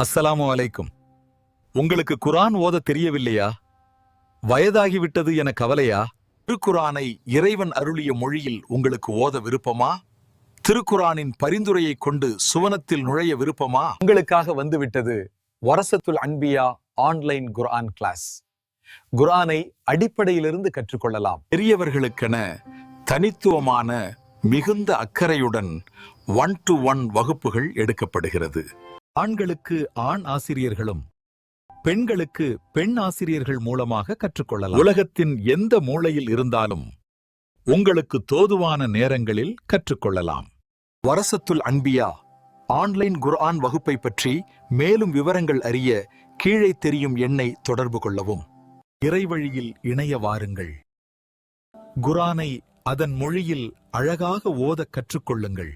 அஸ்ஸலாமு அலைக்கும். உங்களுக்கு குர்ஆன் ஓத தெரியவில்லையா? வயதாகிவிட்டது என கவலையா? திருக்குர்ஆனை இறைவன் அருளிய மொழியில் உங்களுக்கு ஓத விருப்பமா? திருக்குர்ஆனின் பரிந்துரையை கொண்டு சுவனத்தில் நுழைய விருப்பமா? உங்களுக்காக வந்துவிட்டது வரசத்துல் அன்பியா ஆன்லைன் குர்ஆன் கிளாஸ். குர்ஆனை அடிப்படையிலிருந்து கற்றுக்கொள்ளலாம். பெரியவர்களுக்கென தனித்துவமான மிகுந்த அக்கறையுடன் 1-to-1 வகுப்புகள் எடுக்கப்படுகிறது. ஆண்களுக்கு ஆண் ஆசிரியர்களும் பெண்களுக்கு பெண் ஆசிரியர்கள் மூலமாக கற்றுக்கொள்ளலாம். உலகத்தின் எந்த மூலையில் இருந்தாலும் உங்களுக்கு தோதுவான நேரங்களில் கற்றுக்கொள்ளலாம். வரசத்துல் அன்பியா ஆன்லைன் குர்ஆன் வகுப்பை பற்றி மேலும் விவரங்கள் அறிய கீழே தெரியும் எண்ணை தொடர்பு கொள்ளவும். இறைவழியில் இணைய வாருங்கள். குர்ஆனை அதன் மொழியில் அழகாக ஓதக் கற்றுக்கொள்ளுங்கள்.